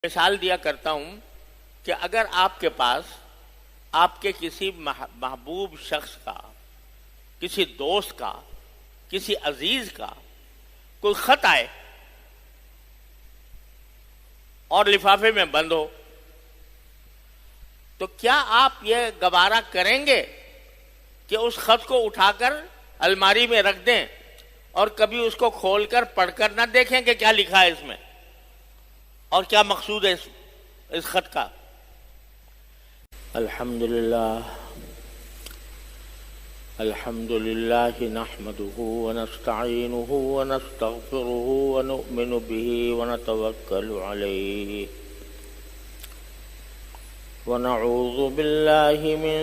مثال دیا کرتا ہوں کہ اگر آپ کے پاس آپ کے کسی محبوب شخص کا، کسی دوست کا، کسی عزیز کا کوئی خط آئے اور لفافے میں بند ہو، تو کیا آپ یہ گوارا کریں گے کہ اس خط کو اٹھا کر الماری میں رکھ دیں اور کبھی اس کو کھول کر پڑھ کر نہ دیکھیں کہ کیا لکھا ہے اس میں اور کیا مقصود ہے اس خط کا؟ الحمد للہ نحمده ونستعینه ونستغفره ونؤمن به ونتوکل علیہ ونعوذ باللہ من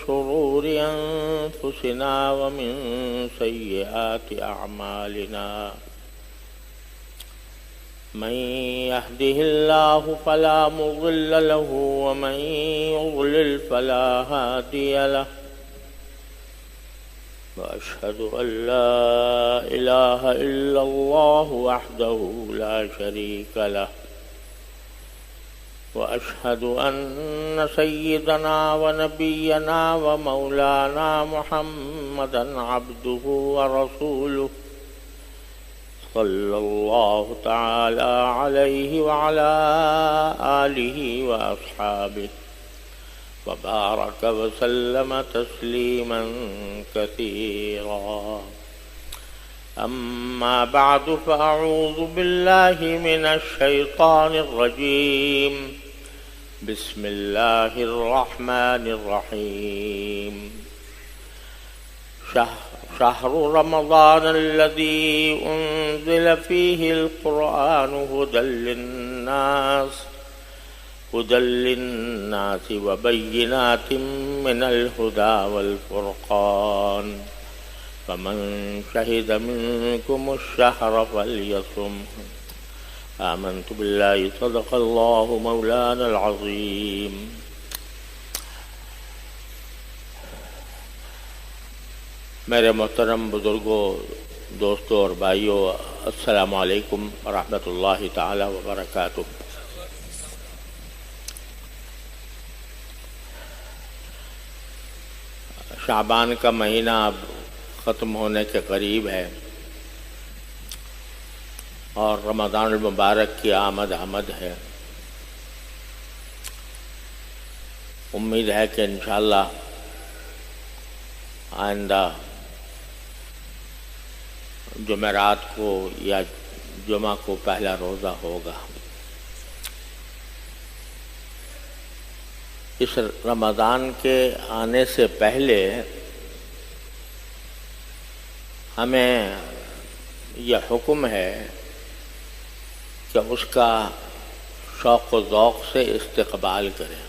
شرور انفسنا ومن سیئات اعمالنا من يهده الله فلا مضل له ومن يضلل فلا هادي له وأشهد أن لا إله إلا الله وحده لا شريك له وأشهد أن سيدنا ونبينا ومولانا محمدا عبده ورسوله صلى الله تعالى عليه وعلى آله وأصحابه وبارك وسلم تسليما كثيرا. أما بعد فأعوذ بالله من الشيطان الرجيم. بسم الله الرحمن الرحيم. شهر رمضان الذي أنزل فيه القرآن هدى للناس وبينات من الهدى والفرقان فمن شهد منكم الشهر فليصمه. آمنت بالله صدق الله مولانا العظيم. میرے محترم بزرگوں، دوستوں اور بھائیوں، السلام علیکم ورحمۃ اللہ تعالی وبرکاتہ. شعبان کا مہینہ اب ختم ہونے کے قریب ہے اور رمضان المبارک کی آمد ہے. امید ہے کہ انشاءاللہ آئندہ جمعرات کو یا جمعہ کو پہلا روزہ ہوگا. اس رمضان کے آنے سے پہلے ہمیں یہ حکم ہے کہ اس کا شوق و ذوق سے استقبال کریں.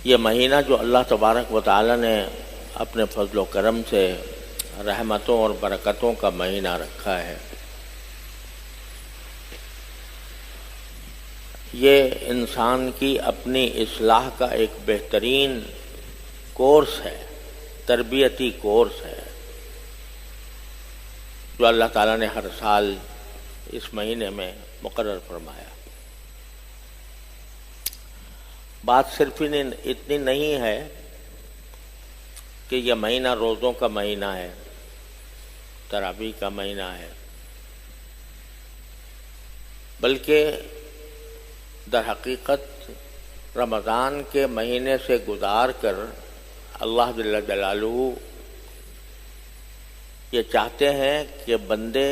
یہ مہینہ جو اللہ تبارک و تعالی نے اپنے فضل و کرم سے رحمتوں اور برکتوں کا مہینہ رکھا ہے، یہ انسان کی اپنی اصلاح کا ایک بہترین کورس ہے، تربیتی کورس ہے، جو اللہ تعالیٰ نے ہر سال اس مہینے میں مقرر فرمایا. بات صرف اتنی نہیں ہے کہ یہ مہینہ روزوں کا مہینہ ہے، تراویح کا مہینہ ہے، بلکہ در حقیقت رمضان کے مہینے سے گزار کر اللہ جل جلالہ یہ چاہتے ہیں کہ بندے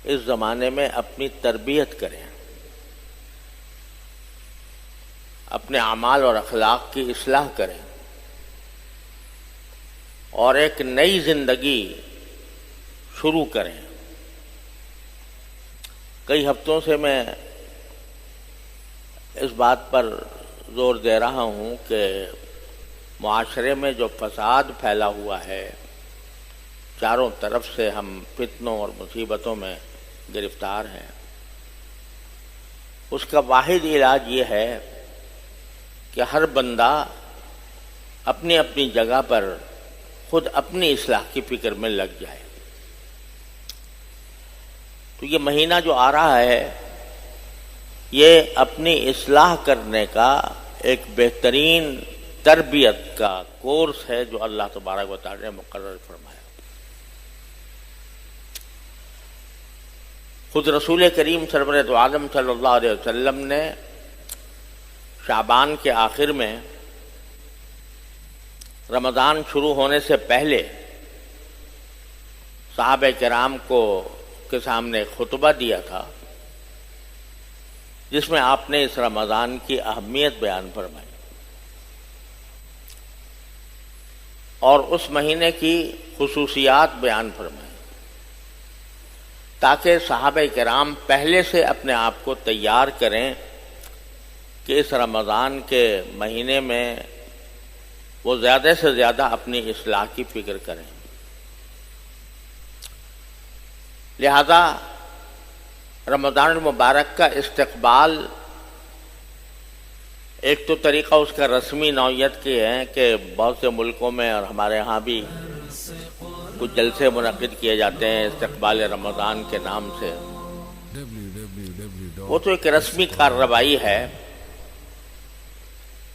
اس زمانے میں اپنی تربیت کریں، اپنے اعمال اور اخلاق کی اصلاح کریں اور ایک نئی زندگی شروع کریں. کئی ہفتوں سے میں اس بات پر زور دے رہا ہوں کہ معاشرے میں جو فساد پھیلا ہوا ہے، چاروں طرف سے ہم فتنوں اور مصیبتوں میں گرفتار ہیں، اس کا واحد علاج یہ ہے کہ ہر بندہ اپنی اپنی جگہ پر خود اپنی اصلاح کی فکر میں لگ جائے. تو یہ مہینہ جو آ رہا ہے یہ اپنی اصلاح کرنے کا ایک بہترین تربیت کا کورس ہے جو اللہ تبارک و تعالی نے مقرر فرمایا۔ خود رسول کریم سرور دو عالم صلی اللہ علیہ وسلم نے شعبان کے آخر میں رمضان شروع ہونے سے پہلے صحابہ کرام کے سامنے خطبہ دیا تھا، جس میں آپ نے اس رمضان کی اہمیت بیان فرمائی اور اس مہینے کی خصوصیات بیان فرمائی، تاکہ صحابہ کرام پہلے سے اپنے آپ کو تیار کریں کہ اس رمضان کے مہینے میں وہ زیادہ سے زیادہ اپنی اصلاح کی فکر کریں۔ لہذا رمضان المبارک کا استقبال ایک تو طریقہ اس کا رسمی نوعیت کی ہے کہ بہت سے ملکوں میں اور ہمارے ہاں بھی کچھ جلسے منعقد کیے جاتے ہیں استقبال رمضان کے نام سے، وہ تو ایک رسمی کارروائی ہے،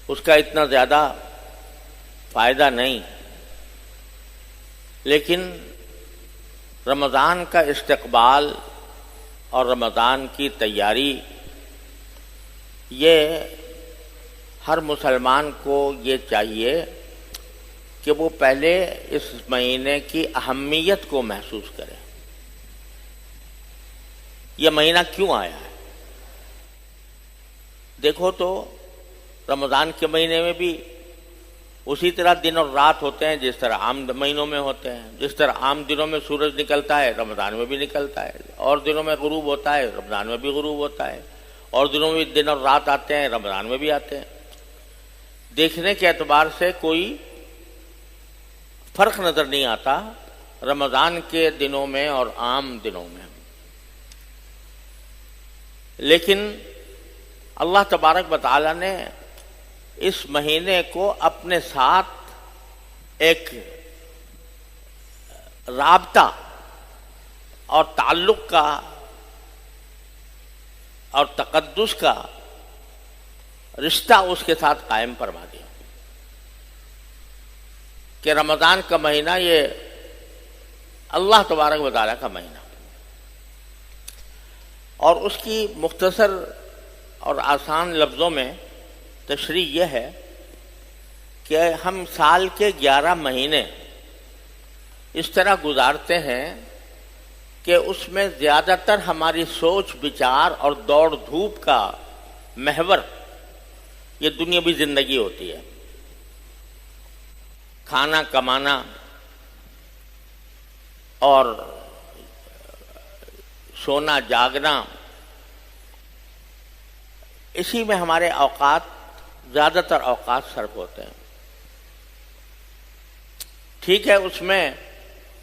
اس کا اتنا زیادہ فائدہ نہیں، لیکن رمضان کا استقبال اور رمضان کی تیاری یہ ہر مسلمان کو یہ چاہیے کہ وہ پہلے اس مہینے کی اہمیت کو محسوس کرے۔ یہ مہینہ کیوں آیا ہے؟ دیکھو تو رمضان کے مہینے میں بھی اسی طرح دن اور رات ہوتے ہیں جس طرح عام مہینوں میں ہوتے ہیں، جس طرح عام دنوں میں سورج نکلتا ہے رمضان میں بھی نکلتا ہے، اور دنوں میں غروب ہوتا ہے رمضان میں بھی غروب ہوتا ہے، اور دنوں میں دن اور رات آتے ہیں رمضان میں بھی آتے ہیں۔ دیکھنے کے اعتبار سے کوئی فرق نظر نہیں آتا رمضان کے دنوں میں اور عام دنوں میں، لیکن اللہ تبارک و تعالی نے اس مہینے کو اپنے ساتھ ایک رابطہ اور تعلق کا اور تقدس کا رشتہ اس کے ساتھ قائم فرما دیا کہ رمضان کا مہینہ یہ اللہ تبارک و تعالیٰ کا مہینہ، اور اس کی مختصر اور آسان لفظوں میں تشریح یہ ہے کہ ہم سال کے 11 مہینے اس طرح گزارتے ہیں کہ اس میں زیادہ تر ہماری سوچ بچار اور دوڑ دھوپ کا محور یہ دنیاوی زندگی ہوتی ہے، کھانا کمانا اور سونا جاگنا، اسی میں ہمارے اوقات زیادہ تر اوقات صرف ہوتے ہیں۔ ٹھیک ہے، اس میں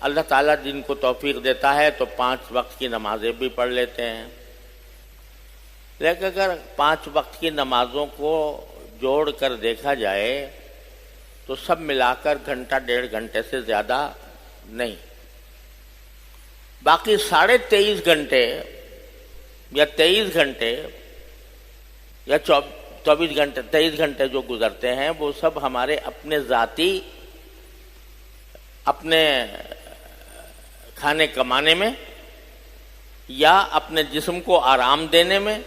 اللہ تعالیٰ جن کو توفیق دیتا ہے تو 5 وقت کی نمازیں بھی پڑھ لیتے ہیں، لیکن اگر 5 وقت کی نمازوں کو جوڑ کر دیکھا جائے تو سب ملا کر گھنٹہ 1.5 گھنٹے سے زیادہ نہیں، باقی 23.5 گھنٹے یا 23 گھنٹے یا 24 گھنٹے 23 گھنٹے جو گزرتے ہیں وہ سب ہمارے اپنے ذاتی اپنے کھانے کمانے میں یا اپنے جسم کو آرام دینے میں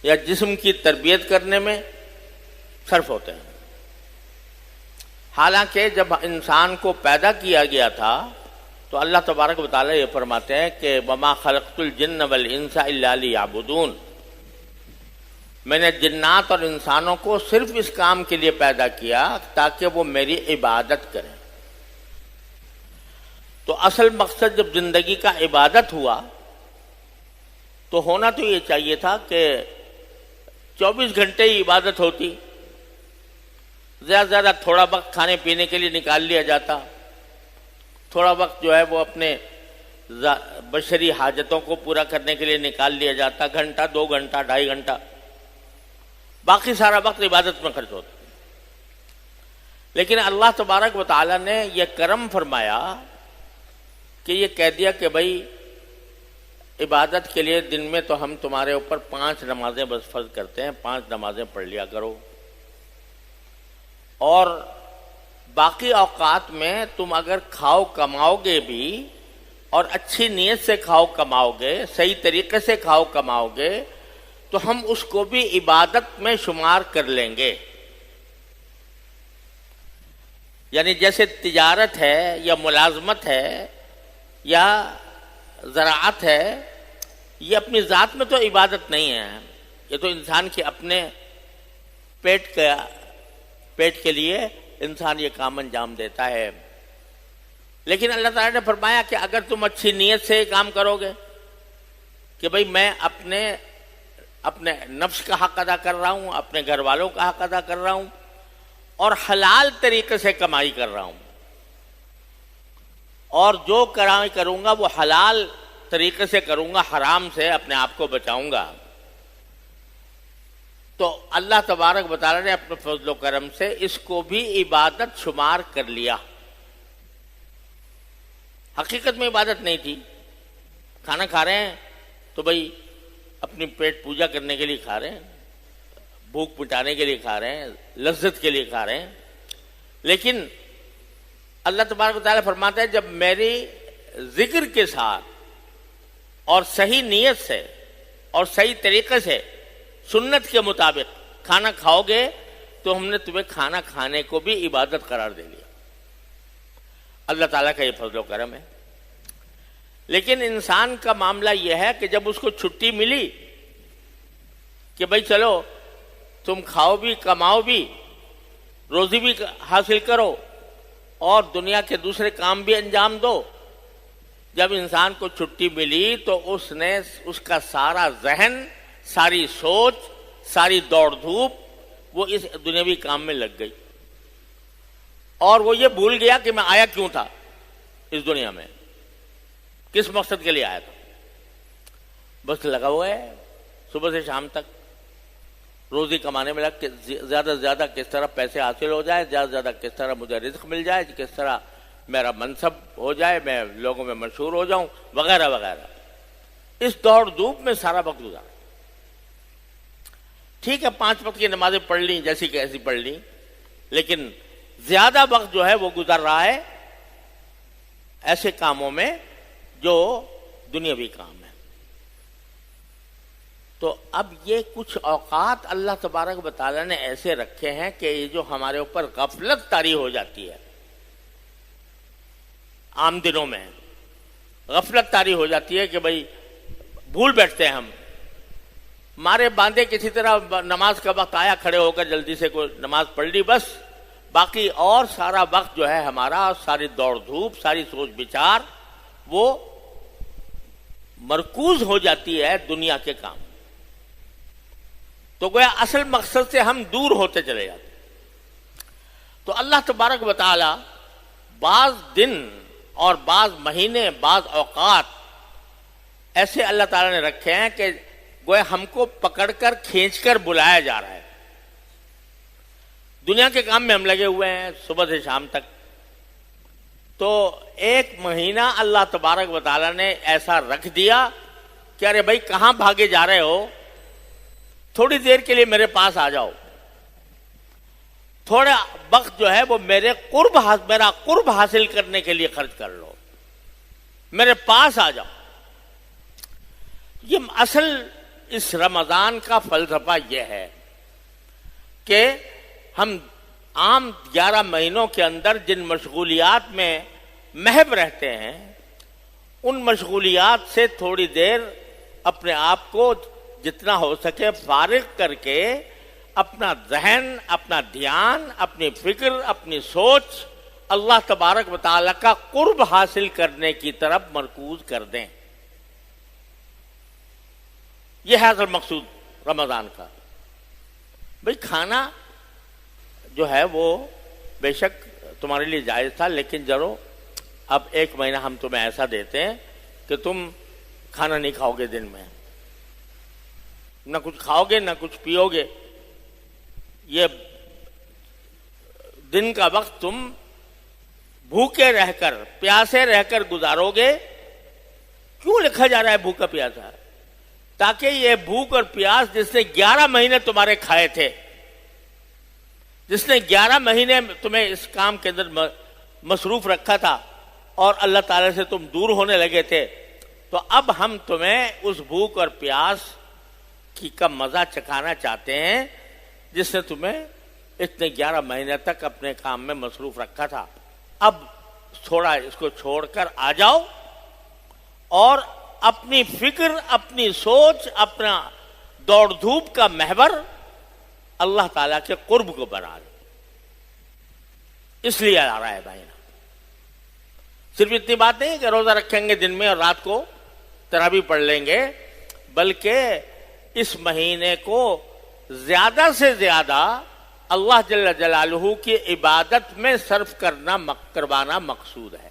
یا جسم کی تربیت کرنے میں صرف ہوتے ہیں۔ حالانکہ جب انسان کو پیدا کیا گیا تھا تو اللہ تبارک و تعالیٰ یہ فرماتے ہیں کہ وَمَا خَلَقْتُ الْجِنَّ وَالْإِنسَ إِلَّا لِيَعْبُدُونَ، میں نے جنات اور انسانوں کو صرف اس کام کے لیے پیدا کیا تاکہ وہ میری عبادت کریں۔ تو اصل مقصد جب زندگی کا عبادت ہوا تو ہونا تو یہ چاہیے تھا کہ 24 گھنٹے ہی عبادت ہوتی، زیادہ سے زیادہ تھوڑا وقت کھانے پینے کے لیے نکال لیا جاتا، تھوڑا وقت جو ہے وہ اپنے بشری حاجتوں کو پورا کرنے کے لیے نکال لیا جاتا، گھنٹہ 2 گھنٹہ 2.5 گھنٹہ، باقی سارا وقت عبادت میں خرچ ہوتا۔ لیکن اللہ تبارک و تعالیٰ نے یہ کرم فرمایا کہ یہ کہہ دیا کہ بھائی عبادت کے لیے دن میں تو ہم تمہارے اوپر 5 نمازیں بس فرض کرتے ہیں، 5 نمازیں پڑھ لیا کرو، اور باقی اوقات میں تم اگر کھاؤ کماؤ گے بھی اور اچھی نیت سے کھاؤ کماؤ گے، صحیح طریقے سے کھاؤ کماؤ گے، تو ہم اس کو بھی عبادت میں شمار کر لیں گے۔ یعنی جیسے تجارت ہے یا ملازمت ہے یا زراعت ہے، یہ اپنی ذات میں تو عبادت نہیں ہے، یہ تو انسان کے اپنے پیٹ کے لیے انسان یہ کام انجام دیتا ہے۔ لیکن اللہ تعالیٰ نے فرمایا کہ اگر تم اچھی نیت سے کام کرو گے کہ بھئی میں اپنے نفس کا حق ادا کر رہا ہوں، اپنے گھر والوں کا حق ادا کر رہا ہوں، اور حلال طریقے سے کمائی کر رہا ہوں، اور جو کمائی کروں گا وہ حلال طریقے سے کروں گا، حرام سے اپنے آپ کو بچاؤں گا، تو اللہ تبارک و تعالیٰ نے اپنے فضل و کرم سے اس کو بھی عبادت شمار کر لیا۔ حقیقت میں عبادت نہیں تھی، کھانا کھا رہے ہیں تو بھئی اپنی پیٹ پوجا کرنے کے لیے کھا رہے ہیں، بھوک مٹانے کے لیے کھا رہے ہیں، لذت کے لیے کھا رہے ہیں، لیکن اللہ تبارک و تعالیٰ فرماتا ہے جب میری ذکر کے ساتھ اور صحیح نیت سے اور صحیح طریقے سے سنت کے مطابق کھانا کھاؤ گے تو ہم نے تمہیں کھانا کھانے کو بھی عبادت قرار دے لیا۔ اللہ تعالیٰ کا یہ فضل و کرم ہے۔ لیکن انسان کا معاملہ یہ ہے کہ جب اس کو چھٹی ملی کہ بھئی چلو تم کھاؤ بھی کماؤ بھی روزی بھی حاصل کرو اور دنیا کے دوسرے کام بھی انجام دو، جب انسان کو چھٹی ملی تو اس نے اس کا سارا ذہن، ساری سوچ، ساری دوڑ دھوپ وہ اس دنیاوی کام میں لگ گئی، اور وہ یہ بھول گیا کہ میں آیا کیوں تھا اس دنیا میں، کس مقصد کے لیے آیا تھا۔ بس لگا ہوا ہے صبح سے شام تک روزی کمانے میں لگ، زیادہ سے زیادہ کس طرح پیسے حاصل ہو جائے، زیادہ سے زیادہ کس طرح مجھے رزق مل جائے، کس طرح میرا منصب ہو جائے، میں لوگوں میں مشہور ہو جاؤں، وغیرہ وغیرہ۔ اس دوڑ دھوپ میں سارا وقت گزارا۔ ٹھیک ہے 5 وقت کی نمازیں پڑھ لیں جیسی کہ ایسی پڑھ لیں، لیکن زیادہ وقت جو ہے وہ گزر رہا ہے ایسے کاموں میں جو دنیاوی کام ہے۔ تو اب یہ کچھ اوقات اللہ تبارک و تعالیٰ نے ایسے رکھے ہیں کہ یہ جو ہمارے اوپر غفلت طاری ہو جاتی ہے، عام دنوں میں غفلت طاری ہو جاتی ہے کہ بھئی بھول بیٹھتے ہیں ہم، مارے باندھے کسی طرح نماز کا وقت آیا کھڑے ہو کر جلدی سے کوئی نماز پڑھ لی، بس باقی اور سارا وقت جو ہے ہمارا، ساری دوڑ دھوپ، ساری سوچ بچار وہ مرکوز ہو جاتی ہے دنیا کے کام، تو گویا اصل مقصد سے ہم دور ہوتے چلے جاتے۔ تو اللہ تبارک و تعالی بعض دن اور بعض مہینے، بعض اوقات ایسے اللہ تعالیٰ نے رکھے ہیں کہ گویا ہم کو پکڑ کر کھینچ کر بلایا جا رہا ہے۔ دنیا کے کام میں ہم لگے ہوئے ہیں صبح سے شام تک، تو 1 مہینہ اللہ تبارک و تعالیٰ نے ایسا رکھ دیا کہ ارے بھائی کہاں بھاگے جا رہے ہو، تھوڑی دیر کے لیے میرے پاس آ جاؤ، تھوڑا وقت جو ہے وہ میرا قرب حاصل کرنے کے لیے خرچ کر لو، میرے پاس آ جاؤ۔ یہ اصل اس رمضان کا فلسفہ یہ ہے کہ ہم عام 11 مہینوں کے اندر جن مشغولیات میں محو رہتے ہیں، ان مشغولیات سے تھوڑی دیر اپنے آپ کو جتنا ہو سکے فارغ کر کے اپنا ذہن، اپنا دھیان، اپنی فکر، اپنی سوچ اللہ تبارک و تعالیٰ کا قرب حاصل کرنے کی طرف مرکوز کر دیں۔ یہ ہے اصل مقصود رمضان کا۔ بھئی کھانا جو ہے وہ بے شک تمہارے لیے جائز تھا، لیکن ضرور اب 1 مہینہ ہم تمہیں ایسا دیتے ہیں کہ تم کھانا نہیں کھاؤ گے، دن میں نہ کچھ کھاؤ گے نہ کچھ پیو گے، یہ دن کا وقت تم بھوکے رہ کر، پیاسے رہ کر گزارو گے، کیوں لکھا جا رہا ہے بھوکا پیاسا؟ تاکہ یہ بھوک اور پیاس جس نے 11 مہینے تمہارے کھائے تھے، جس نے 11 مہینے تمہیں اس کام کے اندر مصروف رکھا تھا اور اللہ تعالی سے تم دور ہونے لگے تھے، تو اب ہم تمہیں اس بھوک اور پیاس کا مزہ چکھانا چاہتے ہیں جس نے تمہیں اتنے 11 مہینے تک اپنے کام میں مصروف رکھا تھا۔ اب تھوڑا اس کو چھوڑ کر آ جاؤ اور اپنی فکر، اپنی سوچ، اپنا دوڑ دھوپ کا محور اللہ تعالیٰ کے قرب کو بنا لو۔ اس لیے آ رہا ہے بھائی نا، صرف اتنی بات نہیں کہ روزہ رکھیں گے دن میں اور رات کو تراویح پڑھ لیں گے، بلکہ اس مہینے کو زیادہ سے زیادہ اللہ جل جلالہ کی عبادت میں صرف کروانا مقصود ہے۔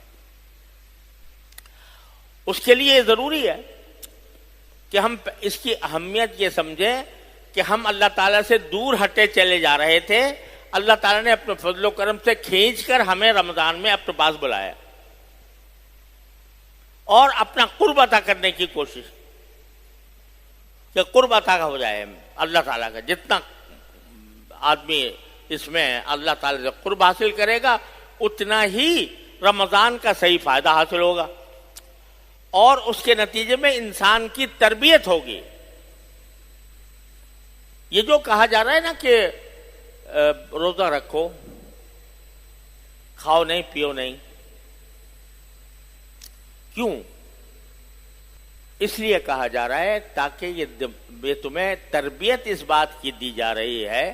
اس کے لیے ضروری ہے کہ ہم اس کی اہمیت یہ سمجھیں کہ ہم اللہ تعالیٰ سے دور ہٹے چلے جا رہے تھے، اللہ تعالیٰ نے اپنے فضل و کرم سے کھینچ کر ہمیں رمضان میں اپنے پاس بلایا اور اپنا قرب عطا کرنے کی کوشش کہ قرب عطا ہو جائے اللہ تعالیٰ کا۔ جتنا آدمی اس میں اللہ تعالیٰ سے قرب حاصل کرے گا اتنا ہی رمضان کا صحیح فائدہ حاصل ہوگا اور اس کے نتیجے میں انسان کی تربیت ہوگی۔ یہ جو کہا جا رہا ہے نا کہ روزہ رکھو، کھاؤ نہیں پیو نہیں، کیوں؟ اس لیے کہا جا رہا ہے تاکہ یہ تمہیں تربیت اس بات کی دی جا رہی ہے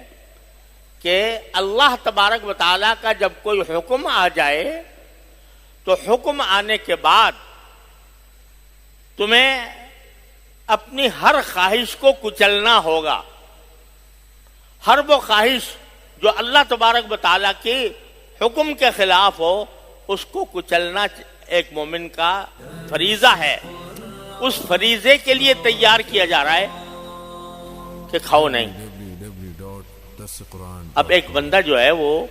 کہ اللہ تبارک و تعالیٰ کا جب کوئی حکم آ جائے تو حکم آنے کے بعد تمہیں اپنی ہر خواہش کو کچلنا ہوگا۔ ہر وہ خواہش جو اللہ تبارک و تعالیٰ کی حکم کے خلاف ہو اس کو کچلنا ایک مومن کا فریضہ ہے۔ اس فریضے کے لیے تیار کیا جا رہا ہے کہ کھاؤ نہیں۔ اب ایک بندہ جو ہے وہ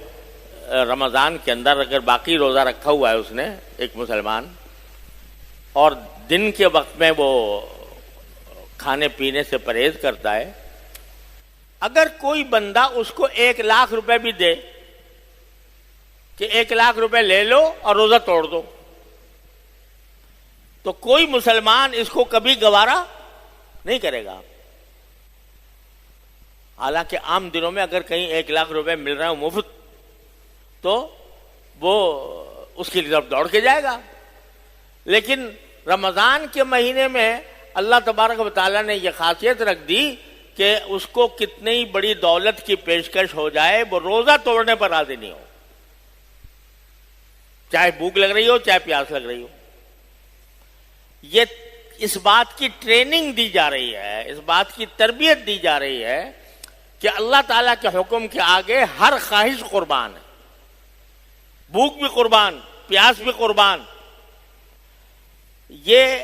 رمضان کے اندر اگر باقی روزہ رکھا ہوا ہے اس نے، ایک مسلمان، اور دن کے وقت میں وہ کھانے پینے سے پرہیز کرتا ہے، اگر کوئی بندہ اس کو 1,00,000 روپے بھی دے کہ 1,00,000 روپے لے لو اور روزہ توڑ دو، تو کوئی مسلمان اس کو کبھی گوارا نہیں کرے گا۔ حالانکہ عام دنوں میں اگر کہیں 1,00,000 روپے مل رہا ہے مفت تو وہ اس کی طرف دوڑ کے جائے گا، لیکن رمضان کے مہینے میں اللہ تبارک و تعالیٰ نے یہ خاصیت رکھ دی کہ اس کو کتنی بڑی دولت کی پیشکش ہو جائے وہ روزہ توڑنے پر راضی نہیں ہو، چاہے بھوک لگ رہی ہو چاہے پیاس لگ رہی ہو۔ یہ اس بات کی ٹریننگ دی جا رہی ہے، اس بات کی تربیت دی جا رہی ہے کہ اللہ تعالیٰ کے حکم کے آگے ہر خواہش قربان ہے، بھوک بھی قربان، پیاس بھی قربان۔ یہ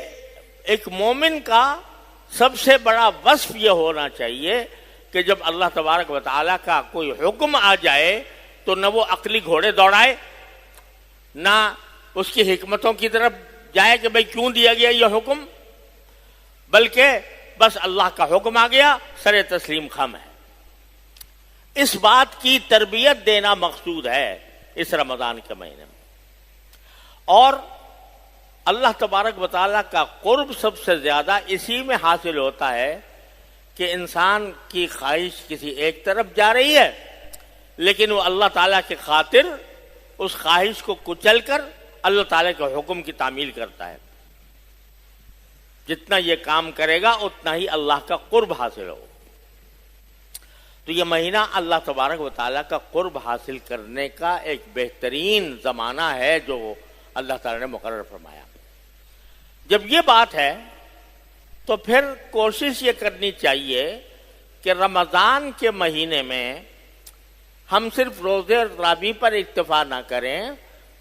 ایک مومن کا سب سے بڑا وصف یہ ہونا چاہیے کہ جب اللہ تبارک و تعالیٰ کا کوئی حکم آ جائے تو نہ وہ عقلی گھوڑے دوڑائے، نہ اس کی حکمتوں کی طرف جائے کہ بھئی کیوں دیا گیا یہ حکم، بلکہ بس اللہ کا حکم آ گیا سر تسلیم خم ہے۔ اس بات کی تربیت دینا مقصود ہے اس رمضان کے مہینے میں۔ اور اللہ تبارک و تعالیٰ کا قرب سب سے زیادہ اسی میں حاصل ہوتا ہے کہ انسان کی خواہش کسی ایک طرف جا رہی ہے لیکن وہ اللہ تعالیٰ کی خاطر اس خواہش کو کچل کر اللہ تعالیٰ کے حکم کی تعمیل کرتا ہے۔ جتنا یہ کام کرے گا اتنا ہی اللہ کا قرب حاصل ہو۔ تو یہ مہینہ اللہ تبارک و تعالیٰ کا قرب حاصل کرنے کا ایک بہترین زمانہ ہے جو اللہ تعالیٰ نے مقرر فرمایا۔ جب یہ بات ہے تو پھر کوشش یہ کرنی چاہیے کہ رمضان کے مہینے میں ہم صرف روزے اور تراویح پر اکتفا نہ کریں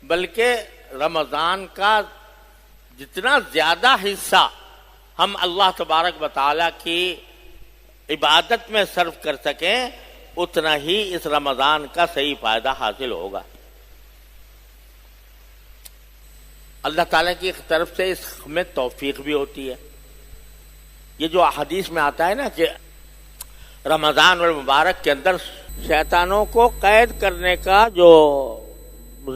بلکہ رمضان کا جتنا زیادہ حصہ ہم اللہ تبارک و تعالیٰ کی عبادت میں صرف کر سکیں اتنا ہی اس رمضان کا صحیح فائدہ حاصل ہوگا۔ اللہ تعالیٰ کی طرف سے اس میں توفیق بھی ہوتی ہے. یہ جو حدیث میں آتا ہے نا کہ رمضان المبارک کے اندر شیطانوں کو قید کرنے کا جو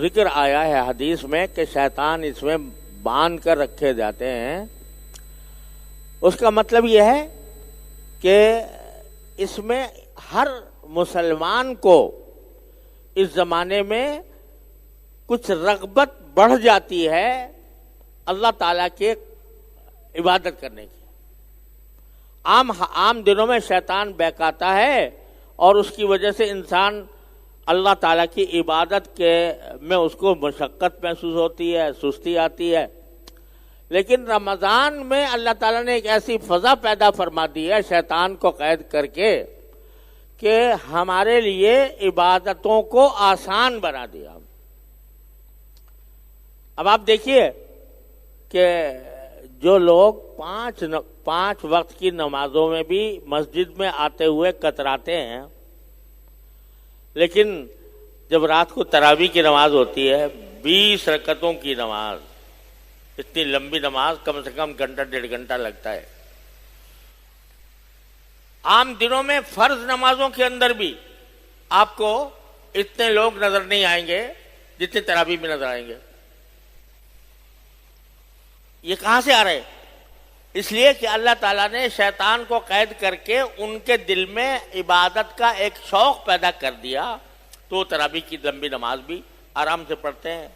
ذکر آیا ہے حدیث میں کہ شیطان اس میں باندھ کر رکھے جاتے ہیں، اس کا مطلب یہ ہے کہ اس میں ہر مسلمان کو اس زمانے میں کچھ رغبت بڑھ جاتی ہے اللہ تعالیٰ کے عبادت کرنے کی. عام دنوں میں شیطان بہکاتا ہے اور اس کی وجہ سے انسان اللہ تعالیٰ کی عبادت کے میں اس کو مشقت محسوس ہوتی ہے، سستی آتی ہے. لیکن رمضان میں اللہ تعالیٰ نے ایک ایسی فضا پیدا فرما دی ہے شیطان کو قید کر کے کہ ہمارے لیے عبادتوں کو آسان بنا دیا. اب آپ دیکھیے کہ جو لوگ پانچ وقت کی نمازوں میں بھی مسجد میں آتے ہوئے کتراتے ہیں، لیکن جب رات کو تراویح کی نماز ہوتی ہے 20 رکعتوں کی نماز، اتنی لمبی نماز کم سے کم گھنٹہ 1.5 گھنٹہ لگتا ہے. عام دنوں میں فرض نمازوں کے اندر بھی آپ کو اتنے لوگ نظر نہیں آئیں گے جتنے تراویح میں نظر آئیں گے. یہ کہاں سے آ رہے؟ اس لیے کہ اللہ تعالیٰ نے شیطان کو قید کر کے ان کے دل میں عبادت کا ایک شوق پیدا کر دیا، تو تراویح کی لمبی نماز بھی آرام سے پڑھتے ہیں.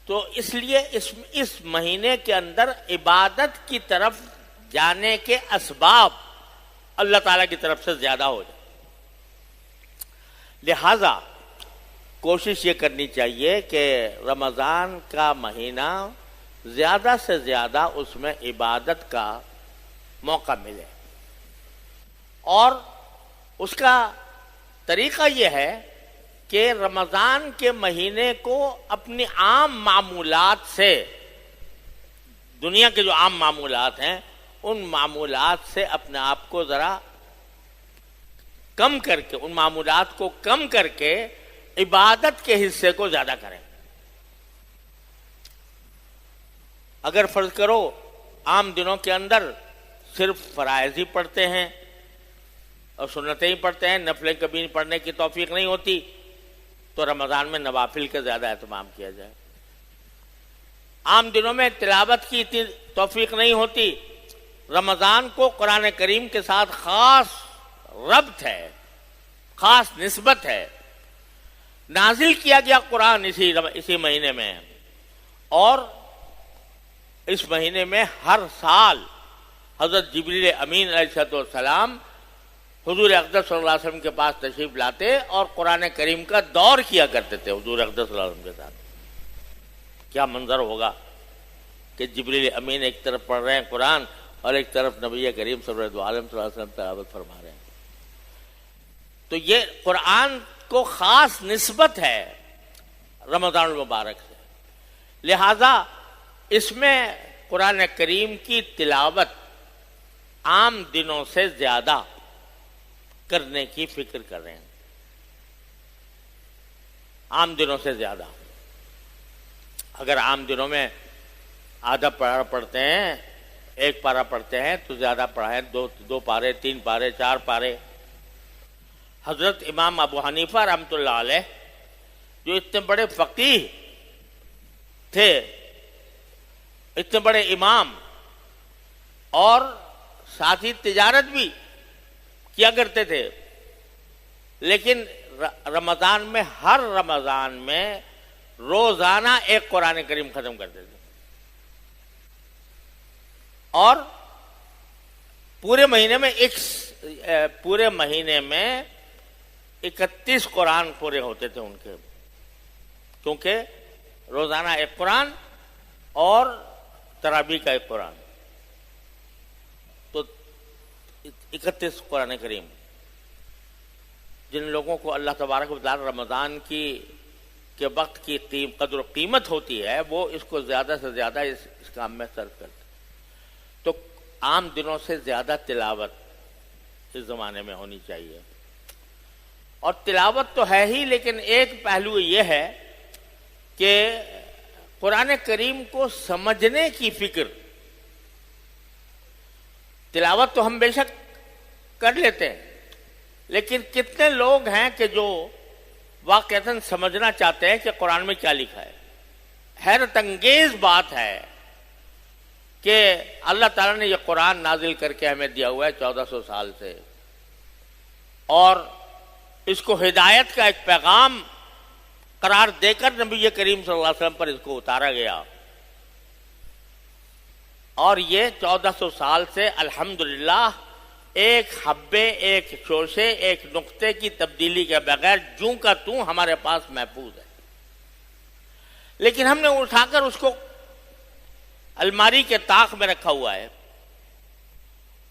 تو اس لیے اس مہینے کے اندر عبادت کی طرف جانے کے اسباب اللہ تعالیٰ کی طرف سے زیادہ ہو جائے. لہذا کوشش یہ کرنی چاہیے کہ رمضان کا مہینہ زیادہ سے زیادہ اس میں عبادت کا موقع ملے، اور اس کا طریقہ یہ ہے کہ رمضان کے مہینے کو اپنی عام معمولات سے، دنیا کے جو عام معمولات ہیں ان معمولات سے اپنے آپ کو ذرا کم کر کے، ان معمولات کو کم کر کے عبادت کے حصے کو زیادہ کریں. اگر فرض کرو عام دنوں کے اندر صرف فرائض ہی پڑھتے ہیں اور سنتیں ہی پڑھتے ہیں، نفلیں کبھی پڑھنے کی توفیق نہیں ہوتی، تو رمضان میں نوافل کا زیادہ اہتمام کیا جائے. عام دنوں میں تلاوت کی اتنی توفیق نہیں ہوتی، رمضان کو قرآن کریم کے ساتھ خاص ربط ہے، خاص نسبت ہے. نازل کیا گیا قرآن اسی مہینے میں، اور اس مہینے میں ہر سال حضرت جبریل امین علیہ السلام حضور اقدس صلی اللہ علیہ وسلم کے پاس تشریف لاتے اور قرآن کریم کا دور کیا کرتے تھے حضور اقدس صلی اللہ علیہ وسلم کے ساتھ. کیا منظر ہوگا کہ جبریل امین ایک طرف پڑھ رہے ہیں قرآن اور ایک طرف نبی کریم صلی اللہ علیہ وسلم تلاوت فرما رہے ہیں. تو یہ قرآن کو خاص نسبت ہے رمضان المبارک سے، لہذا اس میں قرآن کریم کی تلاوت عام دنوں سے زیادہ کرنے کی فکر کر رہے ہیں. عام دنوں سے زیادہ. اگر عام دنوں میں آدھا پارہ پڑھتے ہیں، 1 پارہ پڑھتے ہیں، تو زیادہ پڑھائیں، 2 پارے، 3 پارے، 4 پارے. حضرت امام ابو حنیفہ رحمۃ اللہ علیہ جو اتنے بڑے فقیہ تھے، اتنے بڑے امام، اور ساتھ ہی تجارت بھی کیا کرتے تھے، لیکن رمضان میں، ہر رمضان میں روزانہ ایک قرآن کریم ختم کرتے تھے، اور پورے مہینے میں 31 قرآن پورے ہوتے تھے ان کے، کیونکہ روزانہ ایک قرآن اور تراویح کا ایک قرآن، تو 31 قرآن کریم. جن لوگوں کو اللہ تبارک و تعالی رمضان کے وقت کی قدر و قیمت ہوتی ہے، وہ اس کو زیادہ سے زیادہ اس کام میں صرف کرتے. تو عام دنوں سے زیادہ تلاوت اس زمانے میں ہونی چاہیے. اور تلاوت تو ہے ہی، لیکن ایک پہلو یہ ہے کہ قرآن کریم کو سمجھنے کی فکر. تلاوت تو ہم بے شک کر لیتے ہیں، لیکن کتنے لوگ ہیں کہ جو واقعتاً سمجھنا چاہتے ہیں کہ قرآن میں کیا لکھا ہے. حیرت انگیز بات ہے کہ اللہ تعالیٰ نے یہ قرآن نازل کر کے ہمیں دیا ہوا ہے 1400 سال سے، اور اس کو ہدایت کا ایک پیغام قرار دے کر نبی کریم صلی اللہ علیہ وسلم پر اس کو اتارا گیا، اور یہ 1400 سال سے الحمدللہ ایک حبے، ایک شوشے، ایک نقطے کی تبدیلی کے بغیر جوں کا توں ہمارے پاس محفوظ ہے. لیکن ہم نے اٹھا کر اس کو الماری کے طاق میں رکھا ہوا ہے،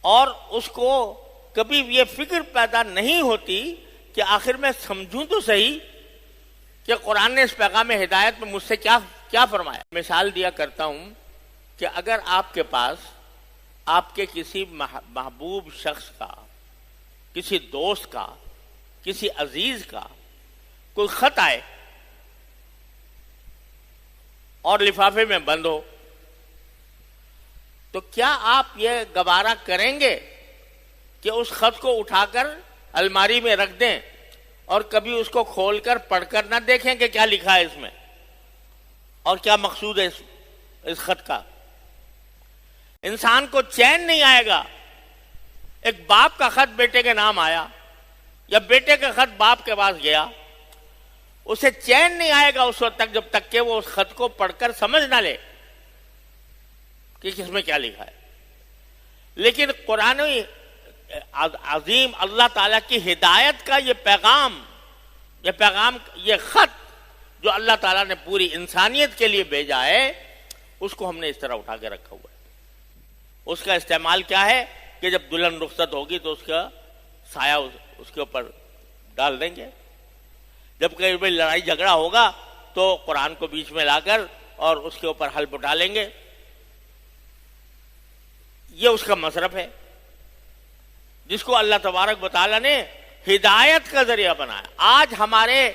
اور اس کو کبھی یہ فکر پیدا نہیں ہوتی کہ آخر میں سمجھوں تو صحیح کہ قرآن نے اس پیغام ہدایت میں مجھ سے کیا فرمایا. مثال دیا کرتا ہوں کہ اگر آپ کے پاس آپ کے کسی محبوب شخص کا، کسی دوست کا، کسی عزیز کا کوئی خط آئے اور لفافے میں بند ہو، تو کیا آپ یہ گوارا کریں گے کہ اس خط کو اٹھا کر الماری میں رکھ دیں اور کبھی اس کو کھول کر پڑھ کر نہ دیکھیں کہ کیا لکھا ہے اس میں اور کیا مقصود ہے اس خط کا؟ انسان کو چین نہیں آئے گا. ایک باپ کا خط بیٹے کے نام آیا یا بیٹے کا خط باپ کے پاس گیا، اسے چین نہیں آئے گا اس وقت تک جب تک کہ وہ اس خط کو پڑھ کر سمجھ نہ لے کہ کس میں کیا لکھا ہے. لیکن قرآن عظیم اللہ تعالیٰ کی ہدایت کا یہ پیغام، یہ خط جو اللہ تعالیٰ نے پوری انسانیت کے لیے بھیجا ہے، اس کو ہم نے اس طرح اٹھا کے رکھا ہوا ہے. اس کا استعمال کیا ہے کہ جب دلہن رخصت ہوگی تو اس کا سایہ اس کے اوپر ڈال دیں گے. جب کہیں لڑائی جھگڑا ہوگا تو قرآن کو بیچ میں لا کر اور اس کے اوپر حلف اٹھا لیں گے. یہ اس کا مصرف ہے جس کو اللہ تبارک و تعالیٰ نے ہدایت کا ذریعہ بنایا. آج ہمارے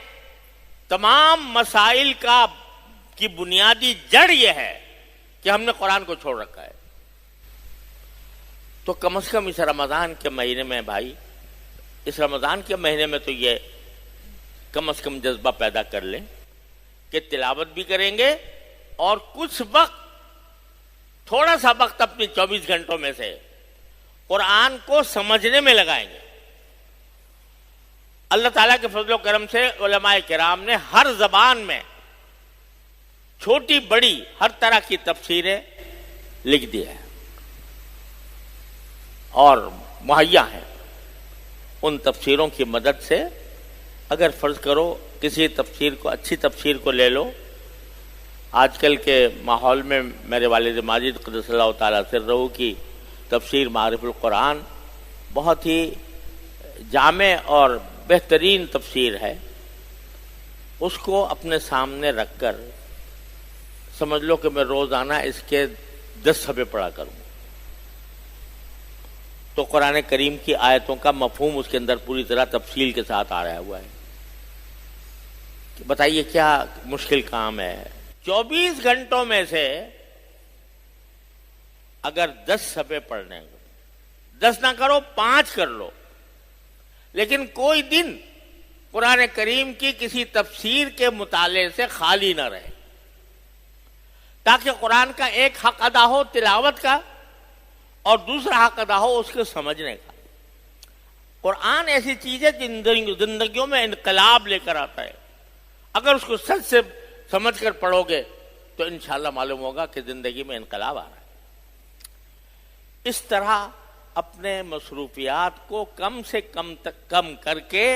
تمام مسائل کی بنیادی جڑ یہ ہے کہ ہم نے قرآن کو چھوڑ رکھا ہے. تو کم از کم اس رمضان کے مہینے میں بھائی، اس رمضان کے مہینے میں تو یہ کم از کم جذبہ پیدا کر لیں کہ تلاوت بھی کریں گے اور کچھ وقت، تھوڑا سا وقت اپنی 24 گھنٹوں میں سے قرآن کو سمجھنے میں لگائیں گے. اللہ تعالیٰ کے فضل و کرم سے علماء کرام نے ہر زبان میں چھوٹی بڑی ہر طرح کی تفسیریں لکھ دی ہیں اور مہیا ہیں. ان تفسیروں کی مدد سے اگر فرض کرو کسی تفسیر کو، اچھی تفسیر کو لے لو. آج کل کے ماحول میں میرے والد ماجد قدس اللہ تعالیٰ سرہ کی تفسیر معارف القرآن بہت ہی جامع اور بہترین تفسیر ہے. اس کو اپنے سامنے رکھ کر سمجھ لو کہ میں روزانہ اس کے 10 صفحے پڑھا کروں تو قرآن کریم کی آیتوں کا مفہوم اس کے اندر پوری طرح تفصیل کے ساتھ آ رہا ہوا ہے. بتائیے کیا مشکل کام ہے. 24 گھنٹوں میں سے اگر 10 صفحے پڑھنے، 10 نہ کرو 5 کر لو، لیکن کوئی دن قرآن کریم کی کسی تفسیر کے مطالعے سے خالی نہ رہے، تاکہ قرآن کا ایک حق ادا ہو تلاوت کا اور دوسرا حق ادا ہو اس کے سمجھنے کا. قرآن ایسی چیز ہے زندگیوں میں انقلاب لے کر آتا ہے. اگر اس کو سچ سے سمجھ کر پڑھو گے تو انشاءاللہ معلوم ہوگا کہ زندگی میں انقلاب آ رہا ہے. اس طرح اپنے مصروفیات کو کم سے کم کر کے